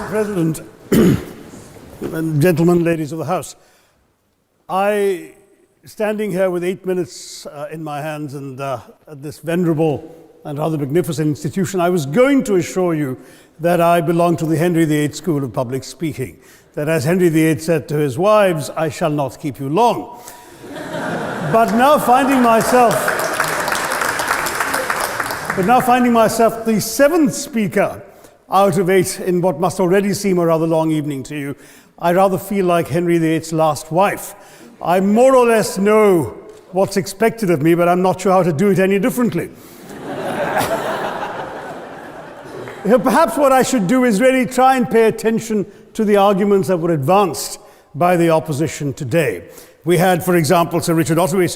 Mr. President, and gentlemen, ladies of the House, standing here with 8 minutes in my hands and at this venerable and rather magnificent institution, I was going to assure you that I belong to the Henry VIII School of Public Speaking, that as Henry VIII said to his wives, I shall not keep you long. But now finding myself the seventh speaker out of 8 in what must already seem a rather long evening to you, I rather feel like Henry VIII's last wife. I more or less know what's expected of me, but I'm not sure how to do it any differently. Perhaps what I should do is really try and pay attention to the arguments that were advanced by the opposition today. We had, for example, Sir Richard Ottaway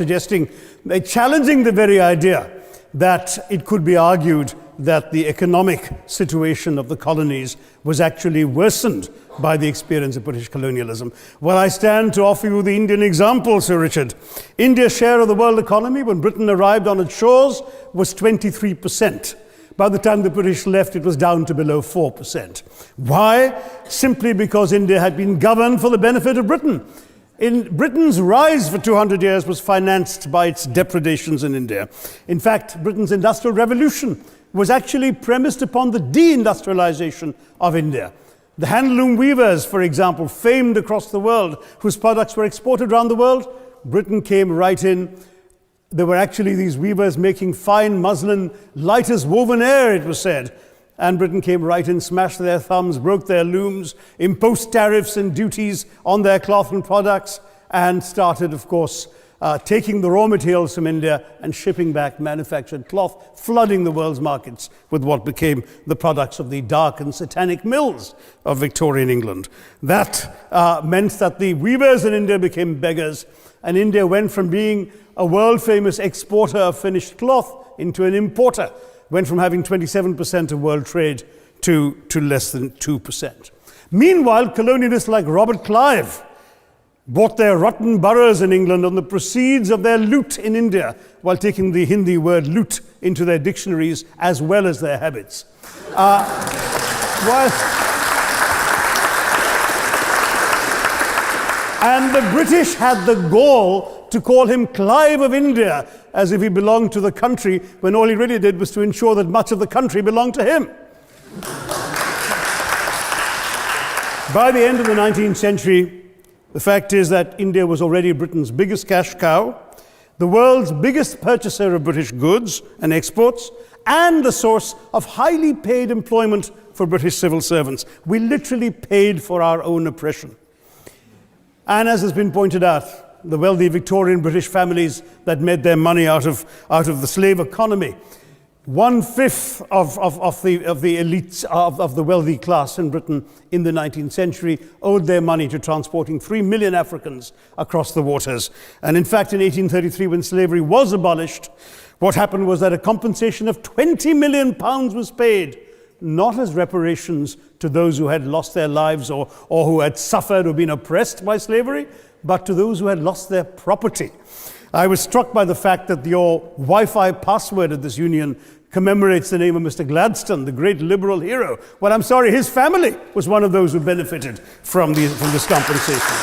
challenging the very idea that it could be argued that the economic situation of the colonies was actually worsened by the experience of British colonialism. Well, I stand to offer you the Indian example, Sir Richard. India's share of the world economy when Britain arrived on its shores was 23%. By the time the British left, it was down to below 4%. Why? Simply because India had been governed for the benefit of Britain. Britain's rise for 200 years was financed by its depredations in India. In fact, Britain's industrial revolution was actually premised upon the deindustrialization of India. The handloom weavers, for example, famed across the world, whose products were exported around the world, Britain came right in. There were actually these weavers making fine muslin, light as woven air, it was said. And Britain came right in, smashed their thumbs, broke their looms, imposed tariffs and duties on their cloth and products, and started, of course, taking the raw materials from India and shipping back manufactured cloth, flooding the world's markets with what became the products of the dark and satanic mills of Victorian England. That meant that the weavers in India became beggars, and India went from being a world-famous exporter of finished cloth into an importer, went from having 27% of world trade to less than 2%. Meanwhile, colonialists like Robert Clive bought their rotten boroughs in England on the proceeds of their loot in India, while taking the Hindi word loot into their dictionaries as well as their habits. And the British had the gall to call him Clive of India, as if he belonged to the country, when all he really did was to ensure that much of the country belonged to him. By the end of the 19th century, the fact is that India was already Britain's biggest cash cow, the world's biggest purchaser of British goods and exports, and the source of highly paid employment for British civil servants. We literally paid for our own oppression. And as has been pointed out, the wealthy Victorian British families that made their money out of the slave economy, 1/5 of the elites of the wealthy class in Britain in the 19th century owed their money to transporting 3 million Africans across the waters. And in fact, in 1833, when slavery was abolished, what happened was that a compensation of £20 million was paid, not as reparations to those who had lost their lives or who had suffered or been oppressed by slavery, but to those who had lost their property. I was struck by the fact that your Wi-Fi password at this union commemorates the name of Mr. Gladstone, the great liberal hero. Well, I'm sorry, his family was one of those who benefited from this compensation.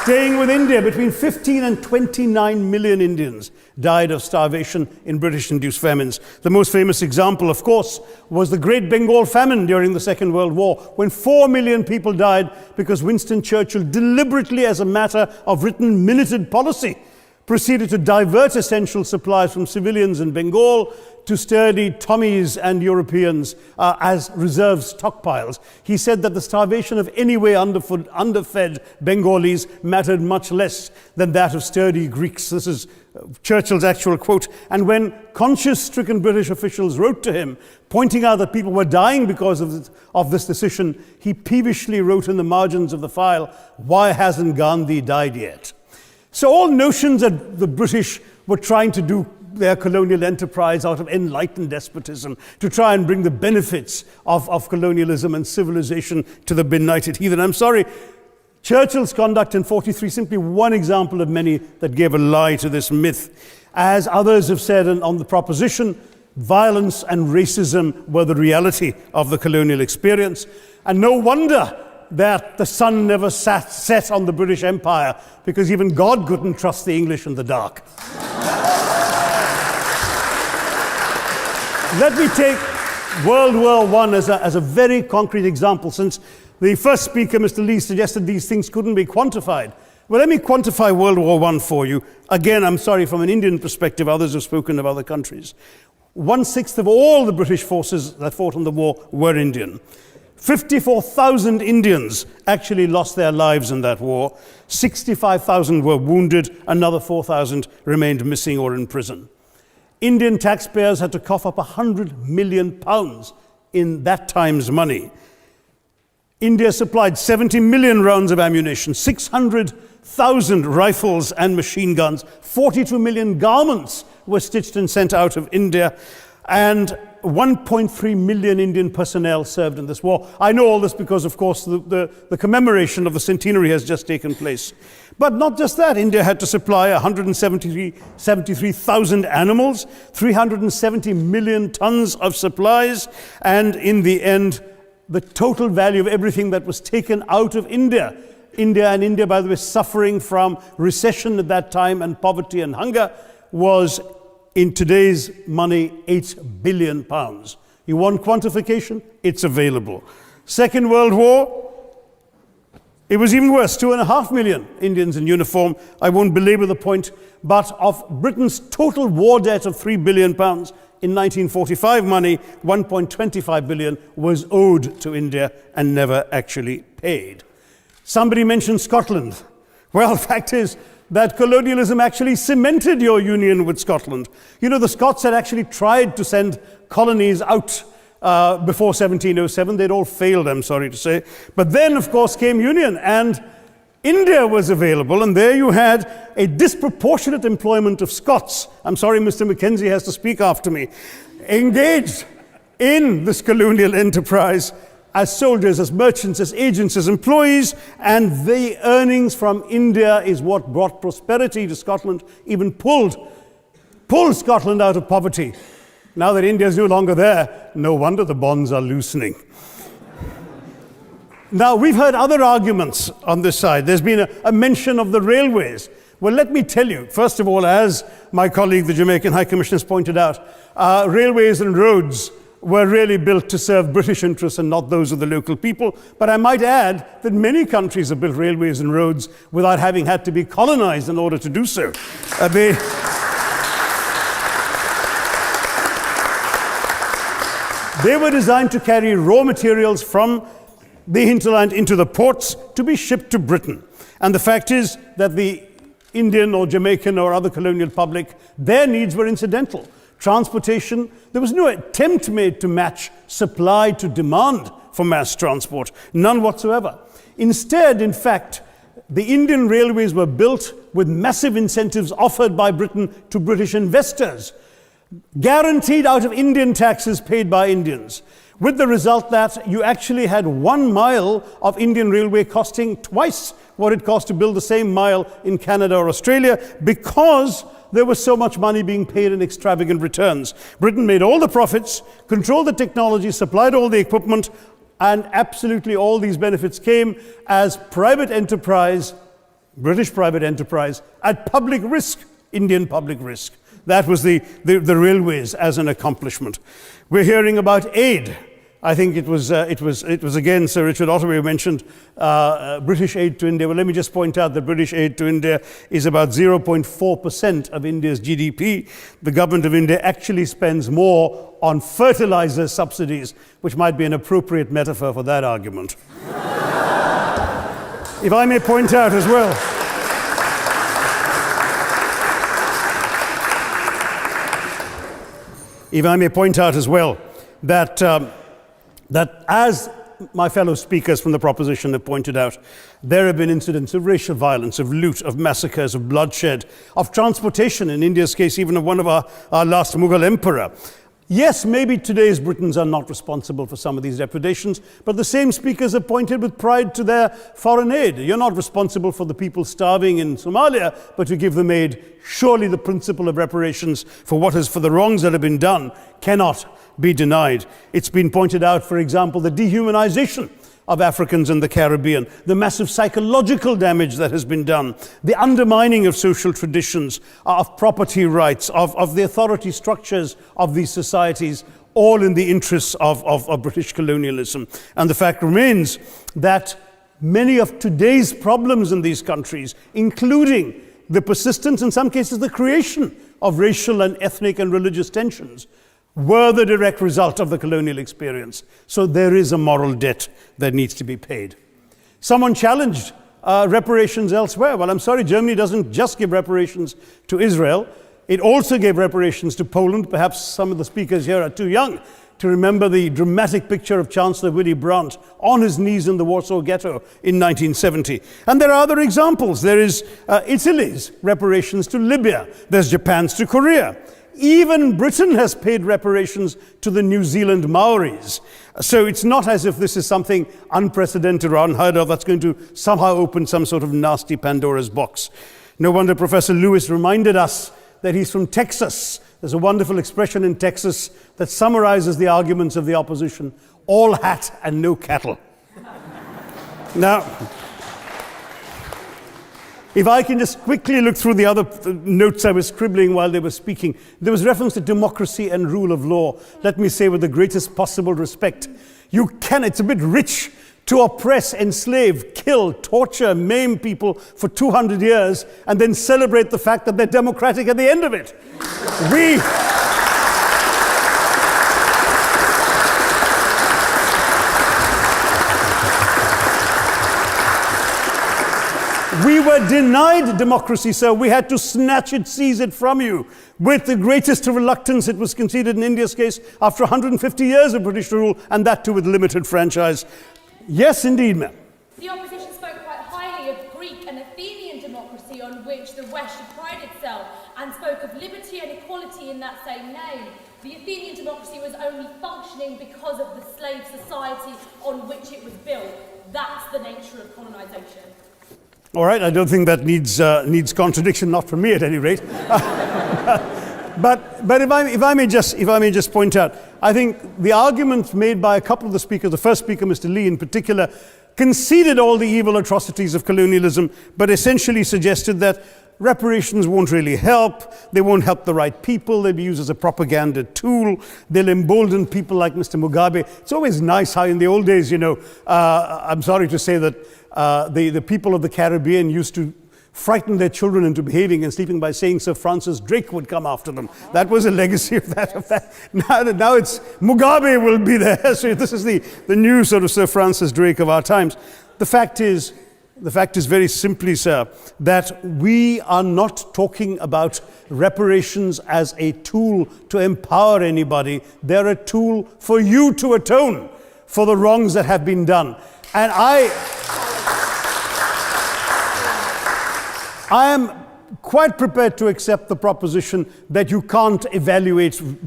Staying with India, between 15 and 29 million Indians died of starvation in British-induced famines. The most famous example, of course, was the Great Bengal Famine during the Second World War, when 4 million people died because Winston Churchill, deliberately as a matter of written minuted policy, proceeded to divert essential supplies from civilians in Bengal to sturdy Tommies and Europeans as reserve stockpiles. He said that the starvation of anyway underfed Bengalis mattered much less than that of sturdy Greeks. This is Churchill's actual quote. And when conscience-stricken British officials wrote to him, pointing out that people were dying because of this decision, he peevishly wrote in the margins of the file, "Why hasn't Gandhi died yet?" So all notions that the British were trying to do their colonial enterprise out of enlightened despotism to try and bring the benefits of colonialism and civilization to the benighted heathen. I'm sorry, Churchill's conduct in 43 is simply one example of many that gave a lie to this myth. As others have said on the proposition, Violence and racism were the reality of the colonial experience. And no wonder that the sun never set on the British Empire, because even God couldn't trust the English in the dark. Let me take World War I as a very concrete example, since the first speaker, Mr. Lee, suggested these things couldn't be quantified. Well, let me quantify World War I for you. Again, I'm sorry, from an Indian perspective, others have spoken of other countries. 1/6 of all the British forces that fought in the war were Indian. 54,000 Indians actually lost their lives in that war. 65,000 were wounded. Another 4,000 remained missing or in prison. Indian taxpayers had to cough up £100 million in that time's money. India supplied 70 million rounds of ammunition, 600,000 rifles and machine guns, 42 million garments were stitched and sent out of India, and 1.3 million Indian personnel served in this war. I know all this because, of course, the commemoration of the centenary has just taken place. But not just that, India had to supply 173,000 animals, 370 million tons of supplies, and in the end, the total value of everything that was taken out of India, India, by the way, suffering from recession at that time and poverty and hunger, was, in today's money, £8 billion. You want quantification? It's available. Second World War, it was even worse, 2.5 million Indians in uniform. I won't belabor the point, but of Britain's total war debt of £3 billion, in 1945 money, 1.25 billion was owed to India and never actually paid. Somebody mentioned Scotland. Well, the fact is that colonialism actually cemented your union with Scotland. You know, the Scots had actually tried to send colonies out before 1707. They'd all failed, I'm sorry to say. But then, of course, came union, and India was available, and there you had a disproportionate employment of Scots. I'm sorry, Mr. Mackenzie has to speak after me. Engaged in this colonial enterprise as soldiers, as merchants, as agents, as employees, and the earnings from India is what brought prosperity to Scotland, even pulled Scotland out of poverty. Now that India is no longer there, no wonder the bonds are loosening. Now, we've heard other arguments on this side. There's been a mention of the railways. Well, let me tell you, first of all, as my colleague, the Jamaican High Commissioner, has pointed out, railways and roads were really built to serve British interests and not those of the local people. But I might add that many countries have built railways and roads without having had to be colonized in order to do so. They were designed to carry raw materials from the hinterland into the ports to be shipped to Britain. And the fact is that the Indian or Jamaican or other colonial public, their needs were incidental. Transportation, there was no attempt made to match supply to demand for mass transport, none whatsoever. Instead, in fact, the Indian railways were built with massive incentives offered by Britain to British investors, guaranteed out of Indian taxes paid by Indians, with the result that you actually had 1 mile of Indian railway costing twice what it cost to build the same mile in Canada or Australia, because there was so much money being paid in extravagant returns. Britain made all the profits, controlled the technology, supplied all the equipment, and absolutely all these benefits came as private enterprise, British private enterprise, at public risk, Indian public risk. That was the railways as an accomplishment. We're hearing about aid. I think it was again Sir Richard Ottaway who mentioned British aid to India. Well, let me just point out that British aid to India is about 0.4% of India's GDP. The government of India actually spends more on fertilizer subsidies, which might be an appropriate metaphor for that argument. If I may point out as well, that as my fellow speakers from the proposition have pointed out, there have been incidents of racial violence, of loot, of massacres, of bloodshed, of transportation, in India's case, even of one of our last Mughal emperor. Yes, maybe today's Britons are not responsible for some of these depredations, but the same speakers have pointed with pride to their foreign aid. You're not responsible for the people starving in Somalia, but you give them aid. Surely the principle of reparations for the wrongs that have been done cannot be denied. It's been pointed out, for example, the dehumanization of Africans in the Caribbean, the massive psychological damage that has been done, the undermining of social traditions, of property rights, of the authority structures of these societies, all in the interests of British colonialism. And the fact remains that many of today's problems in these countries, including the persistence, in some cases the creation of racial and ethnic and religious tensions, were the direct result of the colonial experience. So there is a moral debt that needs to be paid. Someone challenged reparations elsewhere. Well, I'm sorry, Germany doesn't just give reparations to Israel. It also gave reparations to Poland. Perhaps some of the speakers here are too young to remember the dramatic picture of Chancellor Willy Brandt on his knees in the Warsaw Ghetto in 1970. And there are other examples. There is Italy's reparations to Libya. There's Japan's to Korea. Even Britain has paid reparations to the New Zealand Maoris. So it's not as if this is something unprecedented or unheard of that's going to somehow open some sort of nasty Pandora's box. No wonder Professor Lewis reminded us that he's from Texas. There's a wonderful expression in Texas that summarizes the arguments of the opposition: all hat and no cattle. Now, if I can just quickly look through the other notes I was scribbling while they were speaking, there was reference to democracy and rule of law. Let me say with the greatest possible respect, it's a bit rich to oppress, enslave, kill, torture, maim people for 200 years and then celebrate the fact that they're democratic at the end of it. We were denied democracy, sir. We had to snatch it, seize it from you. With the greatest reluctance, it was conceded in India's case after 150 years of British rule, and that too with limited franchise. Yes, indeed, ma'am. The opposition spoke quite highly of Greek and Athenian democracy on which the West should pride itself, and spoke of liberty and equality in that same name. The Athenian democracy was only functioning because of the slave society on which it was built. That's the nature of colonisation. All right, I don't think that needs contradiction, not from me at any rate. But if I may just point out, I think the arguments made by a couple of the speakers, the first speaker, Mr. Lee in particular, conceded all the evil atrocities of colonialism, but essentially suggested that reparations won't really help. They won't help the right people. They'll be used as a propaganda tool. They'll embolden people like Mr. Mugabe. It's always nice how in the old days, I'm sorry to say that the people of the Caribbean used to frighten their children into behaving and sleeping by saying Sir Francis Drake would come after them. That was a legacy of that. Now it's Mugabe will be there. So this is the new sort of Sir Francis Drake of our times. The fact is very simply, sir, that we are not talking about reparations as a tool to empower anybody. They're a tool for you to atone for the wrongs that have been done. And I am quite prepared to accept the proposition that you can't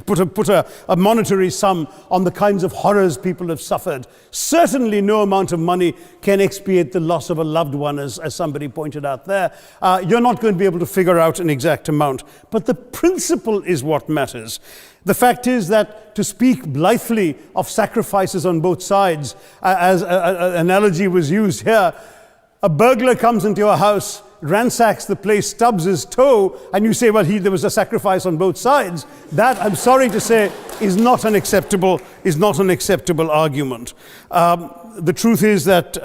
put a monetary sum on the kinds of horrors people have suffered. Certainly no amount of money can expiate the loss of a loved one, as somebody pointed out there. You're not going to be able to figure out an exact amount, but the principle is what matters. The fact is that to speak blithely of sacrifices on both sides, as an analogy was used here, a burglar comes into your house, ransacks the place, stubs his toe, and you say, well, there was a sacrifice on both sides. That, I'm sorry to say, is not an acceptable argument. The truth is that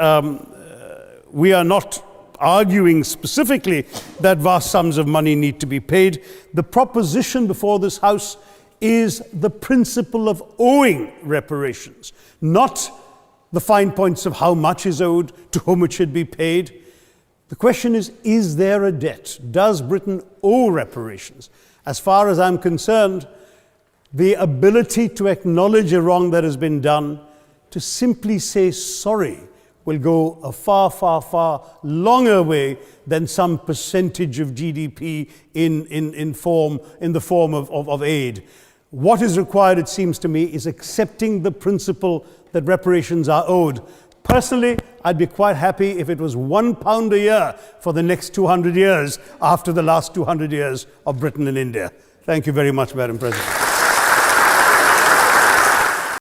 we are not arguing specifically that vast sums of money need to be paid. The proposition before this House is the principle of owing reparations, not the fine points of how much is owed, to whom it should be paid. The question is there a debt? Does Britain owe reparations? As far as I'm concerned, the ability to acknowledge a wrong that has been done, to simply say sorry, will go a far, far, far longer way than some percentage of GDP in the form of aid. What is required, it seems to me, is accepting the principle that reparations are owed. Personally, I'd be quite happy if it was £1 a year for the next 200 years after the last 200 years of Britain and India. Thank you very much, Madam President.